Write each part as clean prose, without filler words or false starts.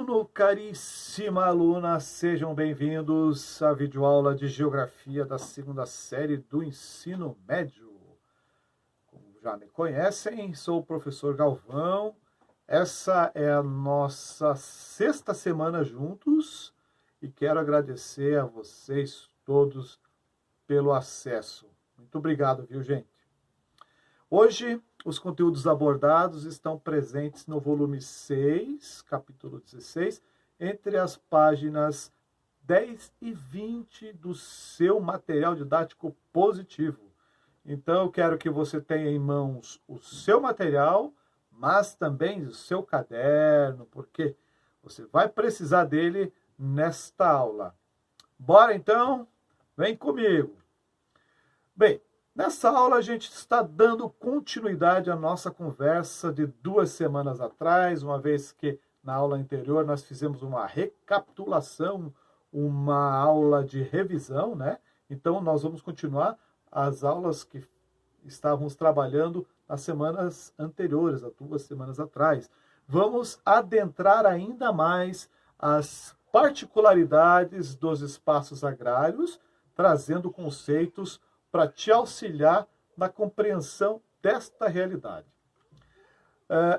aluno, caríssima aluna, sejam bem-vindos à videoaula de Geografia da segunda série do ensino médio. Como já me conhecem, sou o professor Galvão. Essa é a nossa sexta semana juntos e quero agradecer a vocês todos pelo acesso. Muito obrigado, viu, gente? Hoje, os conteúdos abordados estão presentes no volume 6, capítulo 16, entre as páginas 10 e 20 do seu material didático positivo. Então, eu quero que você tenha em mãos o seu material, mas também o seu caderno, porque você vai precisar dele nesta aula. Bora, então? Vem comigo! Bem, nessa aula, a gente está dando continuidade à nossa conversa de 2 semanas atrás, uma vez que na aula anterior nós fizemos uma recapitulação, uma aula de revisão, né? Então, nós vamos continuar as aulas que estávamos trabalhando nas semanas anteriores, há 2 semanas atrás. Vamos adentrar ainda mais as particularidades dos espaços agrários, trazendo conceitos para te auxiliar na compreensão desta realidade.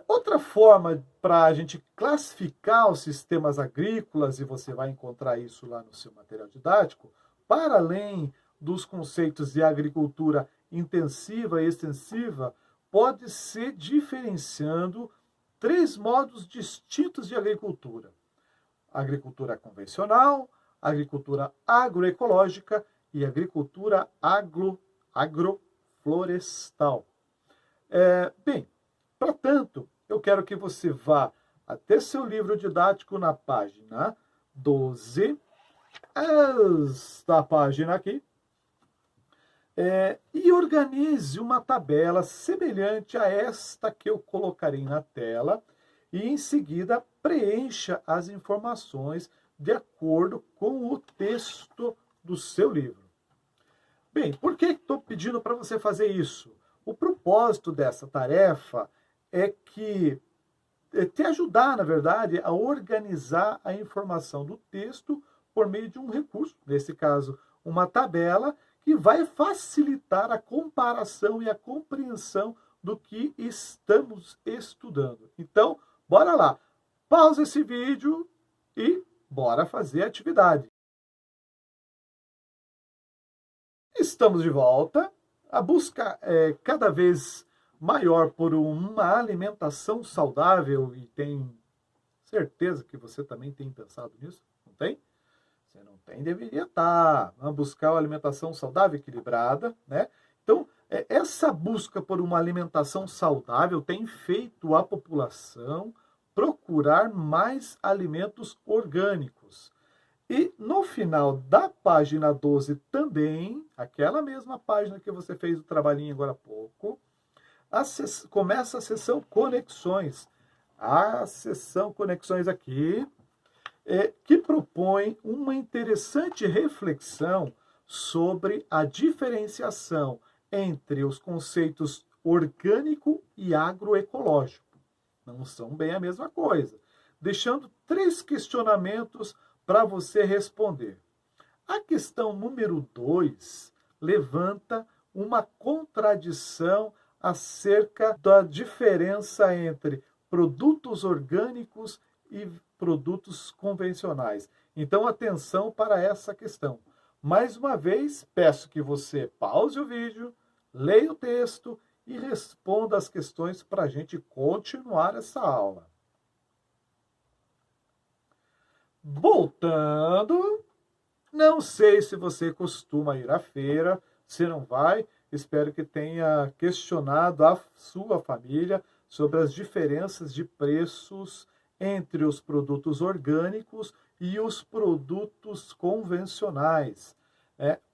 Outra forma para a gente classificar os sistemas agrícolas, e você vai encontrar isso lá no seu material didático, para além dos conceitos de agricultura intensiva e extensiva, pode ser diferenciando 3 modos distintos de agricultura. Agricultura convencional, agricultura agroecológica e agricultura agroflorestal. Bem, para tanto, eu quero que você vá até seu livro didático na página 12, esta página aqui, e organize uma tabela semelhante a esta que eu colocarei na tela e, em seguida, preencha as informações de acordo com o texto do seu livro. Bem, por que estou pedindo para você fazer isso? O propósito dessa tarefa é te ajudar, na verdade, a organizar a informação do texto por meio de um recurso, nesse caso, uma tabela, que vai facilitar a comparação e a compreensão do que estamos estudando. Então, bora lá. Pausa esse vídeo e bora fazer a atividade. Estamos de volta. A busca é cada vez maior por uma alimentação saudável, e tenho certeza que você também tem pensado nisso, não tem? Se não tem, deveria estar. Vamos buscar uma alimentação saudável, equilibrada, né? Então, essa busca por uma alimentação saudável tem feito a população procurar mais alimentos orgânicos. E no final da página 12 também, aquela mesma página que você fez o trabalhinho agora há pouco, começa a seção Conexões. A seção Conexões aqui, que propõe uma interessante reflexão sobre a diferenciação entre os conceitos orgânico e agroecológico. Não são bem a mesma coisa. Deixando 3 questionamentos para você responder. A questão número 2 levanta uma contradição acerca da diferença entre produtos orgânicos e produtos convencionais. Então, atenção para essa questão. Mais uma vez, peço que você pause o vídeo, leia o texto e responda as questões para a gente continuar essa aula. Voltando, não sei se você costuma ir à feira, se não vai, espero que tenha questionado a sua família sobre as diferenças de preços entre os produtos orgânicos e os produtos convencionais.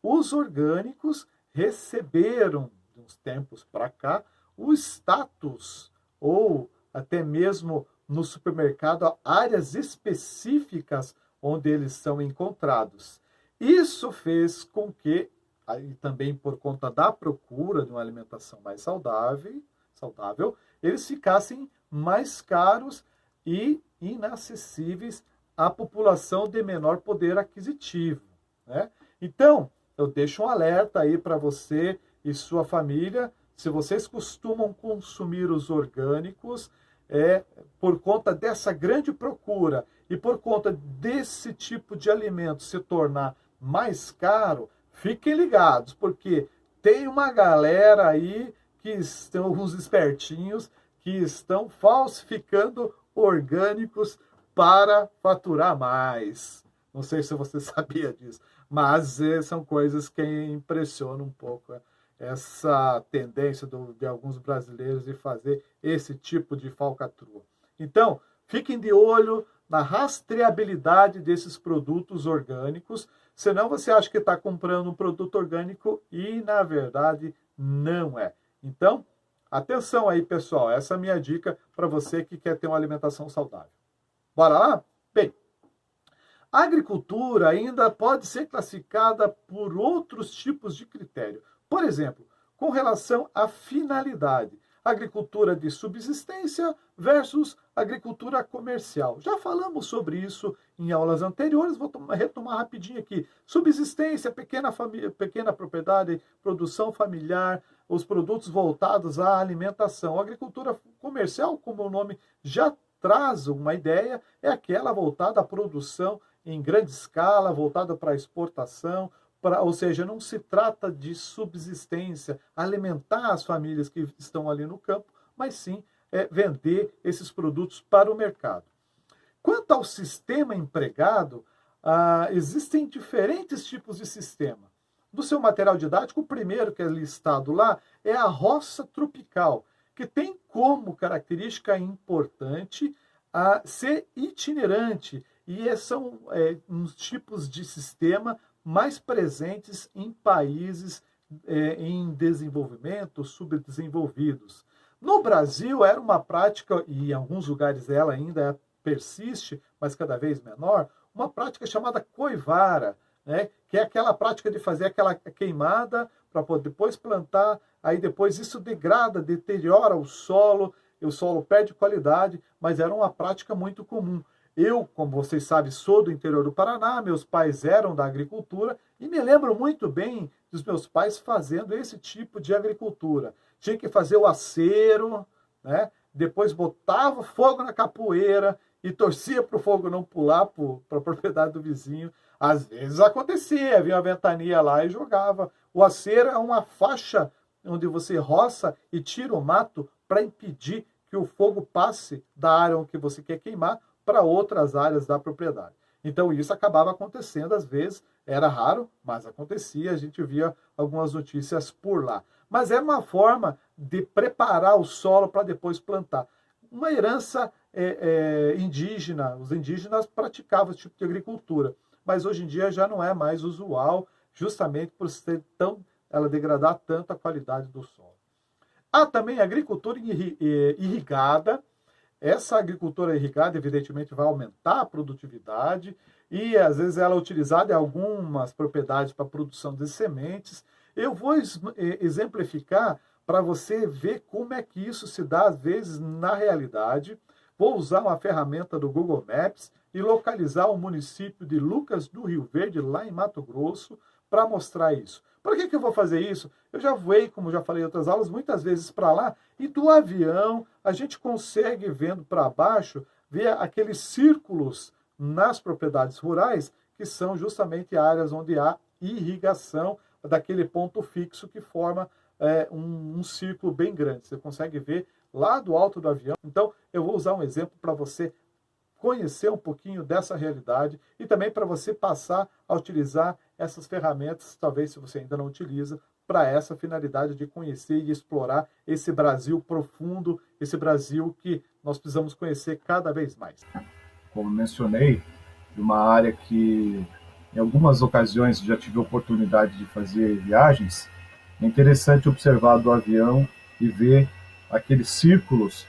Os orgânicos receberam, de uns tempos para cá, o status, ou até mesmo no supermercado, áreas específicas onde eles são encontrados. Isso fez com que, e também por conta da procura de uma alimentação mais saudável, eles ficassem mais caros e inacessíveis à população de menor poder aquisitivo, né? Então, eu deixo um alerta aí para você e sua família, se vocês costumam consumir os orgânicos, por conta dessa grande procura e por conta desse tipo de alimento se tornar mais caro, fiquem ligados, porque tem uma galera aí que estão, alguns espertinhos, que estão falsificando orgânicos para faturar mais. Não sei se você sabia disso, mas são coisas que impressionam um pouco essa tendência de alguns brasileiros de fazer esse tipo de falcatrua. Então, fiquem de olho na rastreabilidade desses produtos orgânicos, senão você acha que está comprando um produto orgânico e, na verdade, não é. Então, atenção aí, pessoal, essa é a minha dica para você que quer ter uma alimentação saudável. Bora lá? Bem, a agricultura ainda pode ser classificada por outros tipos de critério. Por exemplo, com relação à finalidade, agricultura de subsistência versus agricultura comercial. Já falamos sobre isso em aulas anteriores, vou retomar rapidinho aqui. Subsistência, pequena propriedade, produção familiar, os produtos voltados à alimentação. A agricultura comercial, como o nome já traz uma ideia, é aquela voltada à produção em grande escala, voltada para a exportação, ou seja, não se trata de subsistência, alimentar as famílias que estão ali no campo, mas sim vender esses produtos para o mercado. Quanto ao sistema empregado, existem diferentes tipos de sistema. No seu material didático, o primeiro que é listado lá é a roça tropical, que tem como característica importante ser itinerante, e são uns tipos de sistema mais presentes em países em desenvolvimento, subdesenvolvidos. No Brasil, era uma prática, e em alguns lugares ela ainda persiste, mas cada vez menor, uma prática chamada coivara, né? Que é aquela prática de fazer aquela queimada para depois plantar, aí depois isso degrada, deteriora o solo perde qualidade, mas era uma prática muito comum. Eu, como vocês sabem, sou do interior do Paraná, meus pais eram da agricultura e me lembro muito bem dos meus pais fazendo esse tipo de agricultura. Tinha que fazer o acero, né? Depois botava fogo na capoeira e torcia para o fogo não pular para a propriedade do vizinho. Às vezes acontecia, havia uma ventania lá e jogava. O acero é uma faixa onde você roça e tira o mato para impedir que o fogo passe da área que você quer queimar para outras áreas da propriedade. Então isso acabava acontecendo às vezes, era raro, mas acontecia, a gente via algumas notícias por lá. Mas era uma forma de preparar o solo para depois plantar. Uma herança indígena, os indígenas praticavam esse tipo de agricultura, mas hoje em dia já não é mais usual, justamente por ela degradar tanto a qualidade do solo. Há também a agricultura irrigada. Essa agricultura irrigada, evidentemente, vai aumentar a produtividade e, às vezes, ela é utilizada em algumas propriedades para a produção de sementes. Eu vou exemplificar para você ver como é que isso se dá, às vezes, na realidade. Vou usar uma ferramenta do Google Maps e localizar o município de Lucas do Rio Verde, lá em Mato Grosso, para mostrar isso. Por que eu vou fazer isso? Eu já voei, como já falei em outras aulas, muitas vezes para lá, e do avião a gente consegue, vendo para baixo, ver aqueles círculos nas propriedades rurais, que são justamente áreas onde há irrigação daquele ponto fixo que forma um círculo bem grande. Você consegue ver lá do alto do avião. Então, eu vou usar um exemplo para você conhecer um pouquinho dessa realidade e também para você passar a utilizar essas ferramentas, talvez se você ainda não utiliza, para essa finalidade de conhecer e explorar esse Brasil profundo, esse Brasil que nós precisamos conhecer cada vez mais. Como mencionei, de uma área que em algumas ocasiões já tive a oportunidade de fazer viagens, é interessante observar do avião e ver aqueles círculos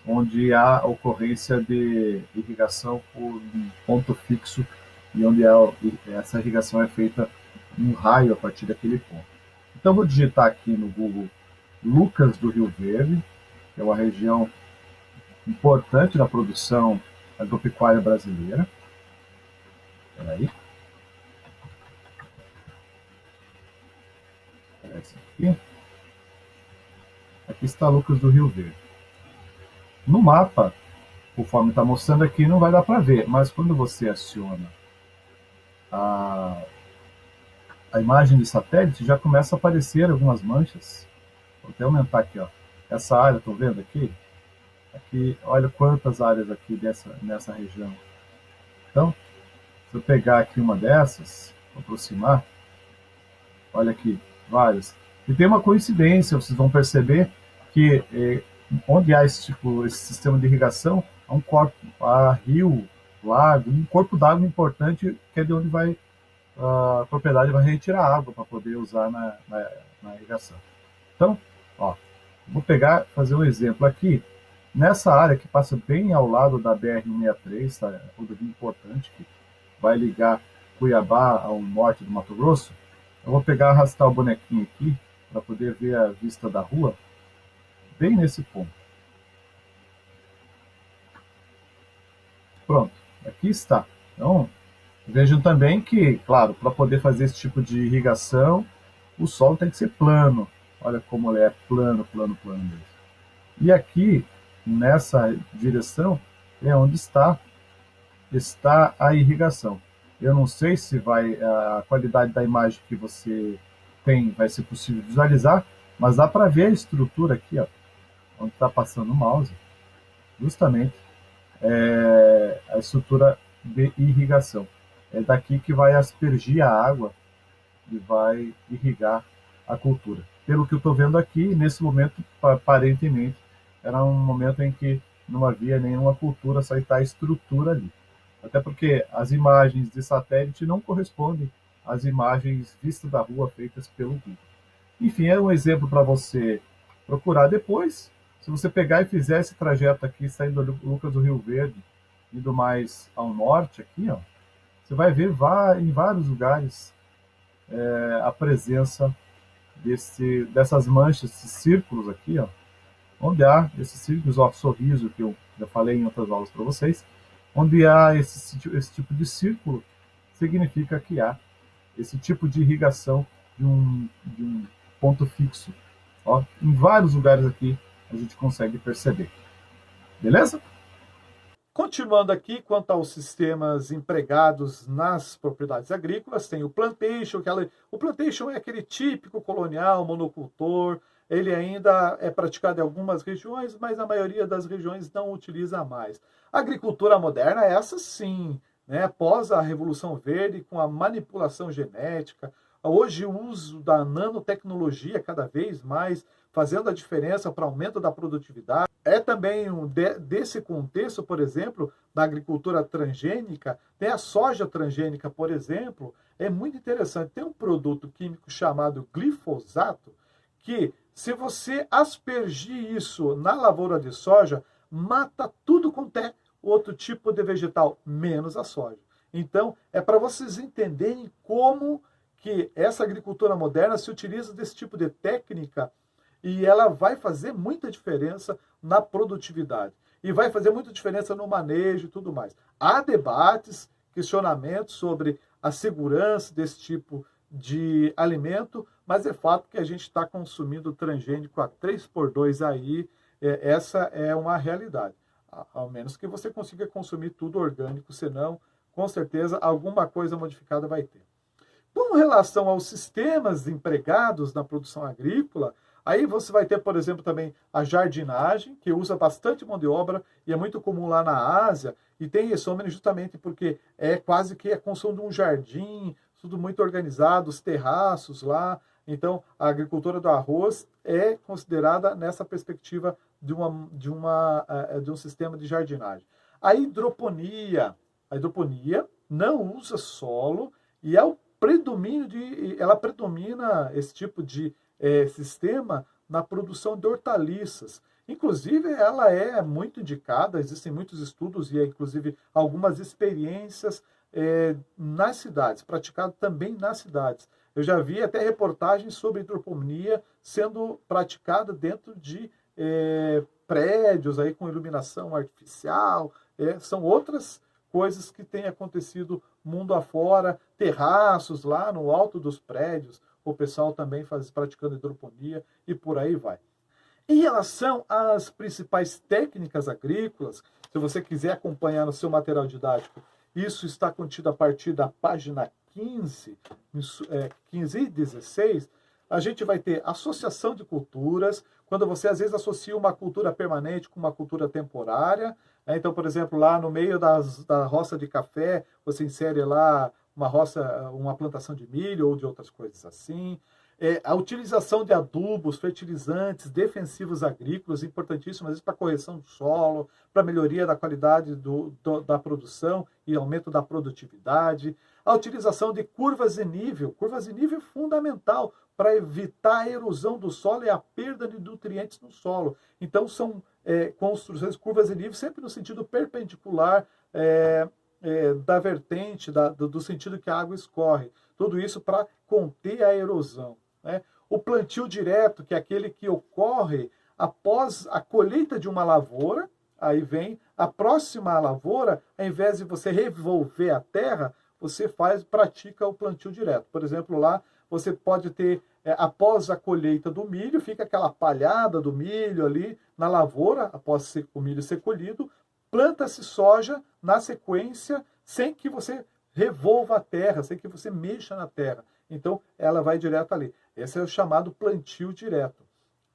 onde há ocorrência de irrigação por um ponto fixo e onde essa irrigação é feita um raio a partir daquele ponto. Então vou digitar aqui no Google Lucas do Rio Verde, que é uma região importante na produção agropecuária brasileira. Peraí. Aqui. Aqui está Lucas do Rio Verde. No mapa, conforme está mostrando aqui, não vai dar para ver, mas quando você aciona a imagem de satélite, já começa a aparecer algumas manchas. Vou até aumentar aqui, ó. Essa área, estão vendo aqui? Aqui, olha quantas áreas aqui nessa região. Então, se eu pegar aqui uma dessas, aproximar, olha aqui, várias. E tem uma coincidência, vocês vão perceber que onde há esse sistema de irrigação, há um corpo, há rio, lago, um corpo d'água importante, que é de onde a propriedade vai retirar água para poder usar na irrigação. Então, ó, vou fazer um exemplo aqui. Nessa área que passa bem ao lado da BR-163, tá? Rodovia importante que vai ligar Cuiabá ao norte do Mato Grosso, eu vou arrastar o bonequinho aqui para poder ver a vista da rua, bem nesse ponto. Pronto, aqui está. Então, vejam também que, claro, para poder fazer esse tipo de irrigação, o solo tem que ser plano. Olha como ele é plano, plano, plano mesmo. E aqui, nessa direção, é onde está a irrigação. Eu não sei se a qualidade da imagem que você tem vai ser possível visualizar, mas dá para ver a estrutura aqui, ó, onde está passando o mouse, justamente a estrutura de irrigação. É daqui que vai aspergir a água e vai irrigar a cultura. Pelo que eu estou vendo aqui, nesse momento, aparentemente, era um momento em que não havia nenhuma cultura, só está a estrutura ali. Até porque as imagens de satélite não correspondem às imagens vistas da rua feitas pelo Google. Enfim, é um exemplo para você procurar depois. Se você pegar e fizer esse trajeto aqui, saindo do Lucas do Rio Verde, indo mais ao norte aqui, ó, você vai ver em vários lugares a presença dessas manchas, esses círculos aqui, ó, onde há esses círculos, ó, sorriso, que eu já falei em outras aulas para vocês, onde há esse tipo de círculo, significa que há esse tipo de irrigação de um ponto fixo. Ó, em vários lugares aqui a gente consegue perceber. Beleza? Continuando aqui, quanto aos sistemas empregados nas propriedades agrícolas, tem o plantation, o plantation é aquele típico colonial, monocultor, ele ainda é praticado em algumas regiões, mas a maioria das regiões não utiliza mais. A agricultura moderna, essa sim, né? Após a Revolução Verde, com a manipulação genética, hoje o uso da nanotecnologia cada vez mais, fazendo a diferença para o aumento da produtividade. É também desse contexto, por exemplo, da agricultura transgênica, tem a soja transgênica, por exemplo, é muito interessante. Tem um produto químico chamado glifosato, que se você aspergir isso na lavoura de soja, mata tudo quanto é outro tipo de vegetal, menos a soja. Então, é para vocês entenderem como que essa agricultura moderna se utiliza desse tipo de técnica e ela vai fazer muita diferença na produtividade. E vai fazer muita diferença no manejo e tudo mais. Há debates, questionamentos sobre a segurança desse tipo de alimento, mas é fato que a gente está consumindo transgênico a 3x2 aí, essa é uma realidade. Ao menos que você consiga consumir tudo orgânico, senão, com certeza, alguma coisa modificada vai ter. Com relação aos sistemas empregados na produção agrícola, aí você vai ter, por exemplo, também a jardinagem, que usa bastante mão de obra e é muito comum lá na Ásia, e tem esse nome justamente porque é quase que a construção de um jardim, tudo muito organizado, os terraços lá. Então, a agricultura do arroz é considerada nessa perspectiva de um sistema de jardinagem. A hidroponia não usa solo e ela predomina esse tipo de sistema na produção de hortaliças. Inclusive, ela é muito indicada, existem muitos estudos e, inclusive, algumas experiências nas cidades, praticado também nas cidades. Eu já vi até reportagens sobre hidroponia sendo praticada dentro de prédios aí com iluminação artificial, são outras coisas que têm acontecido mundo afora, terraços lá no alto dos prédios, o pessoal também praticando hidroponia e por aí vai. Em relação às principais técnicas agrícolas, se você quiser acompanhar no seu material didático, isso está contido a partir da página 15 e 16, a gente vai ter associação de culturas, quando você às vezes associa uma cultura permanente com uma cultura temporária. Então, por exemplo, lá no meio da roça de café, você insere lá uma plantação de milho ou de outras coisas assim. A utilização de adubos, fertilizantes, defensivos agrícolas, importantíssimo, às vezes para correção do solo, para melhoria da qualidade da produção e aumento da produtividade. A utilização de curvas em nível é fundamental para evitar a erosão do solo e a perda de nutrientes no solo. Então, são construções, curvas em nível, sempre no sentido perpendicular da vertente, do sentido que a água escorre. Tudo isso para conter a erosão. O plantio direto, que é aquele que ocorre após a colheita de uma lavoura, aí vem a próxima lavoura, ao invés de você revolver a terra, você pratica o plantio direto. Por exemplo, lá você pode ter, após a colheita do milho, fica aquela palhada do milho ali na lavoura, após o milho ser colhido, planta-se soja na sequência, sem que você revolva a terra, sem que você mexa na terra. Então, ela vai direto ali. Esse é o chamado plantio direto.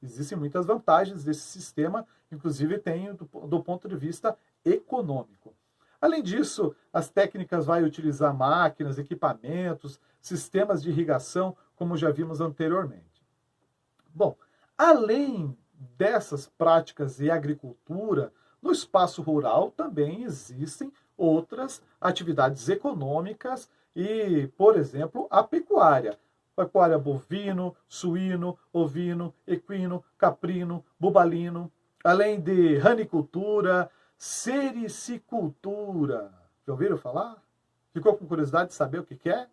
Existem muitas vantagens desse sistema, inclusive tem do ponto de vista econômico. Além disso, as técnicas vão utilizar máquinas, equipamentos, sistemas de irrigação, como já vimos anteriormente. Bom, além dessas práticas de agricultura, no espaço rural também existem outras atividades econômicas e, por exemplo, a pecuária. Pecuária bovino, suíno, ovino, equino, caprino, bubalino, além de ranicultura, sericicultura. Já ouviram falar? Ficou com curiosidade de saber o que é?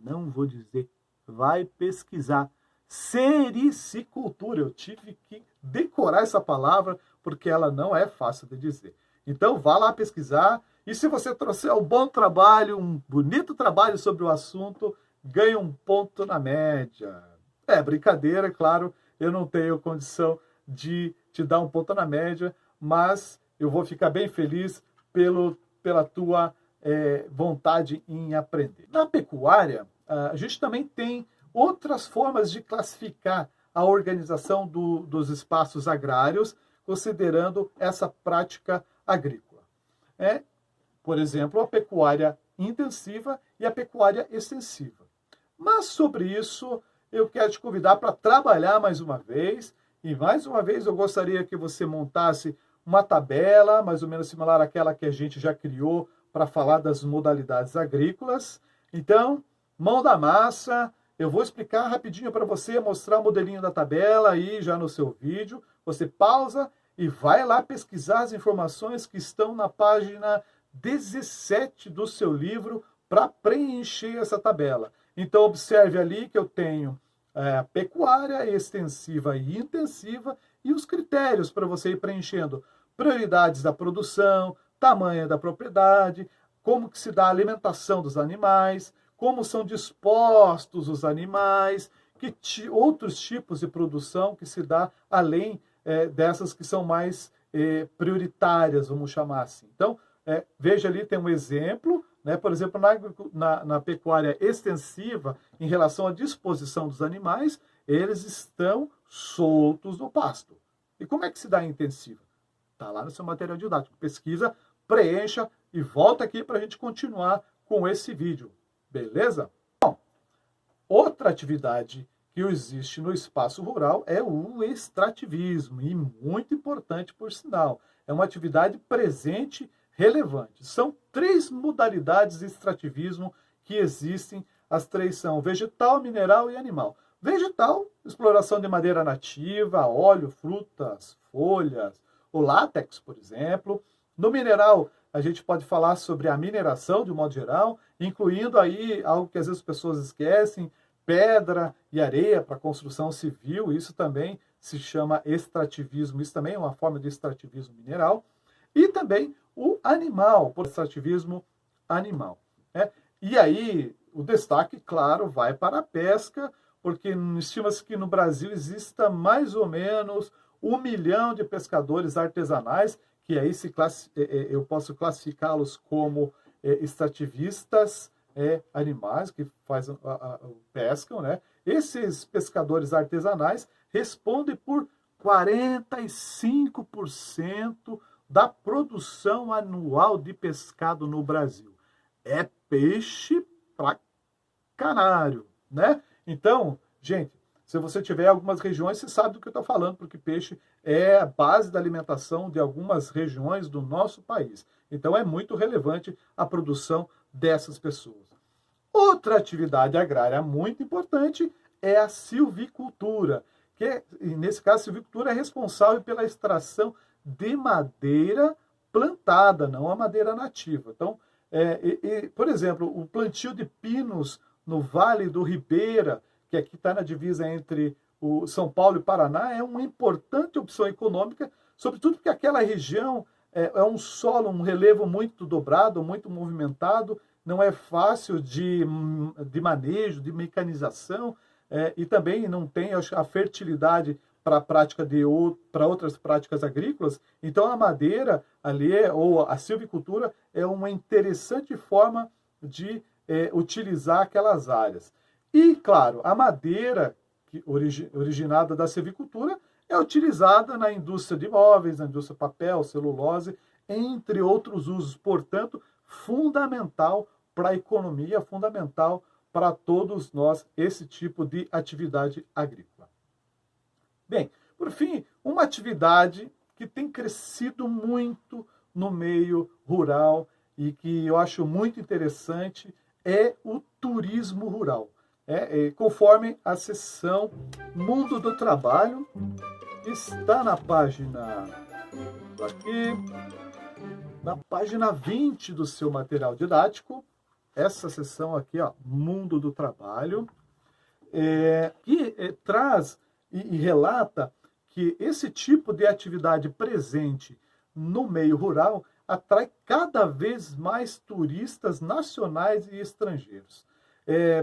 Não vou dizer. Vai pesquisar. Sericicultura. Eu tive que decorar essa palavra porque ela não é fácil de dizer. Então, vá lá pesquisar. E se você trouxer um bom trabalho, um bonito trabalho sobre o assunto, ganha um ponto na média. É brincadeira, claro. Eu não tenho condição de te dar um ponto na média, mas eu vou ficar bem feliz pela tua vontade em aprender. Na pecuária, a gente também tem outras formas de classificar a organização dos espaços agrários, considerando essa prática agrícola. Por exemplo, a pecuária intensiva e a pecuária extensiva. Mas sobre isso, eu quero te convidar para trabalhar mais uma vez. E mais uma vez eu gostaria que você montasse uma tabela, mais ou menos similar àquela que a gente já criou para falar das modalidades agrícolas. Então, mão da massa, eu vou explicar rapidinho para você, mostrar o modelinho da tabela aí já no seu vídeo. Você pausa e vai lá pesquisar as informações que estão na página 17 do seu livro para preencher essa tabela. Então, observe ali que eu tenho pecuária extensiva e intensiva e os critérios para você ir preenchendo. Prioridades da produção, tamanho da propriedade, como que se dá a alimentação dos animais, como são dispostos os animais, que outros tipos de produção que se dá além dessas que são mais prioritárias, vamos chamar assim. Então, veja ali, tem um exemplo, né? Por exemplo, na pecuária extensiva, em relação à disposição dos animais, eles estão soltos no pasto. E como é que se dá a intensiva? Está lá no seu material didático. Pesquisa, preencha e volta aqui para a gente continuar com esse vídeo. Beleza? Bom, outra atividade que existe no espaço rural é o extrativismo, e muito importante, por sinal. É uma atividade presente, relevante. São 3 modalidades de extrativismo que existem. As 3 são vegetal, mineral e animal. Vegetal, exploração de madeira nativa, óleo, frutas, folhas, o látex, por exemplo. No mineral, a gente pode falar sobre a mineração, de um modo geral, incluindo aí algo que às vezes as pessoas esquecem, pedra e areia para construção civil. Isso também se chama extrativismo, isso também é uma forma de extrativismo mineral, e também o animal, por extrativismo animal, né? E aí, o destaque, claro, vai para a pesca, porque estima-se que no Brasil exista mais ou menos 1 milhão de pescadores artesanais, que aí eu posso classificá-los como extrativistas animais, que pescam, né? Esses pescadores artesanais respondem por 45% da produção anual de pescado no Brasil. É peixe pra canário, né? Então, gente, se você tiver algumas regiões, você sabe do que eu estou falando, porque peixe é a base da alimentação de algumas regiões do nosso país. Então, é muito relevante a produção dessas pessoas. Outra atividade agrária muito importante é a silvicultura, nesse caso, a silvicultura é responsável pela extração de madeira plantada, não a madeira nativa. Então, por exemplo, o plantio de pinos no Vale do Ribeira, que aqui está na divisa entre o São Paulo e o Paraná, é uma importante opção econômica, sobretudo porque aquela região é um solo, um relevo muito dobrado, muito movimentado, não é fácil de manejo, de mecanização, e também não tem a fertilidade para a prática para outras práticas agrícolas. Então a madeira ali, ou a silvicultura, é uma interessante forma de utilizar aquelas áreas. E, claro, a madeira originada da silvicultura é utilizada na indústria de móveis, na indústria papel, celulose, entre outros usos. Portanto, fundamental para a economia, fundamental para todos nós esse tipo de atividade agrícola. Bem, por fim, uma atividade que tem crescido muito no meio rural e que eu acho muito interessante é o turismo rural. Conforme a seção Mundo do Trabalho, está na página na página 20 do seu material didático, essa seção aqui, ó, Mundo do Trabalho, que traz e relata que esse tipo de atividade presente no meio rural atrai cada vez mais turistas nacionais e estrangeiros.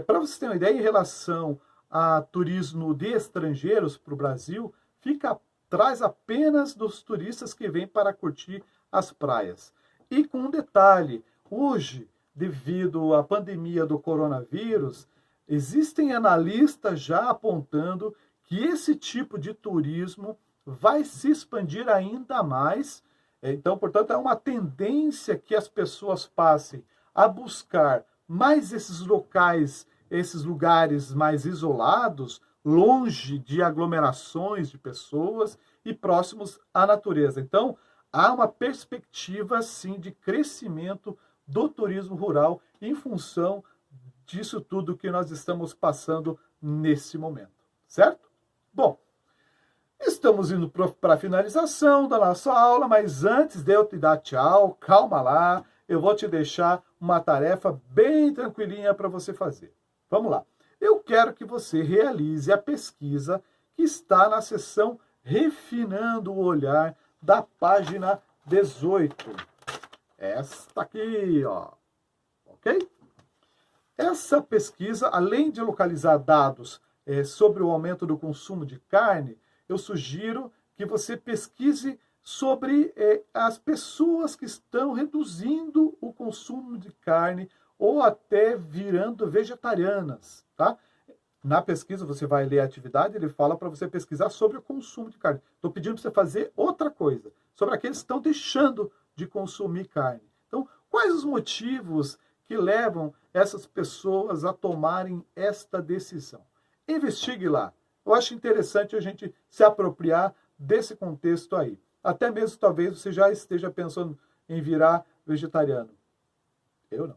Para você ter uma ideia, em relação a turismo de estrangeiros para o Brasil, fica atrás apenas dos turistas que vêm para curtir as praias. E com um detalhe, hoje, devido à pandemia do coronavírus, existem analistas já apontando que esse tipo de turismo vai se expandir ainda mais. Então, portanto, é uma tendência que as pessoas passem a buscar mais esses locais, esses lugares mais isolados, longe de aglomerações de pessoas e próximos à natureza. Então, há uma perspectiva, sim, de crescimento do turismo rural em função disso tudo que nós estamos passando nesse momento, certo? Bom, estamos indo para a finalização da nossa aula, mas antes de eu te dar tchau, calma lá, eu vou te deixar uma tarefa bem tranquilinha para você fazer. Vamos lá. Eu quero que você realize a pesquisa que está na seção Refinando o Olhar da página 18. Esta aqui, ó. Ok? Essa pesquisa, além de localizar dados sobre o aumento do consumo de carne, eu sugiro que você pesquise sobre as pessoas que estão reduzindo o consumo de carne ou até virando vegetarianas, tá? Na pesquisa, você vai ler a atividade, ele fala para você pesquisar sobre o consumo de carne. Estou pedindo para você fazer outra coisa, sobre aqueles que estão deixando de consumir carne. Então, quais os motivos que levam essas pessoas a tomarem esta decisão? Investigue lá. Eu acho interessante a gente se apropriar desse contexto aí. Até mesmo, talvez, você já esteja pensando em virar vegetariano. Eu não.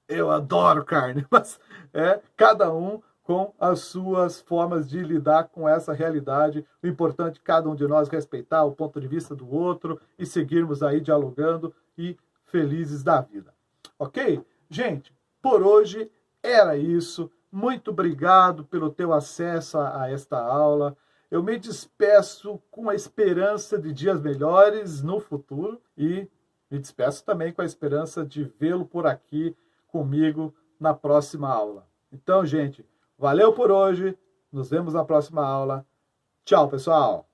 Eu adoro carne, mas cada um com as suas formas de lidar com essa realidade. O importante é cada um de nós respeitar o ponto de vista do outro e seguirmos aí dialogando e felizes da vida. Ok? Gente, por hoje era isso. Muito obrigado pelo teu acesso a esta aula. Eu me despeço com a esperança de dias melhores no futuro e me despeço também com a esperança de vê-lo por aqui comigo na próxima aula. Então, gente, valeu por hoje. Nos vemos na próxima aula. Tchau, pessoal!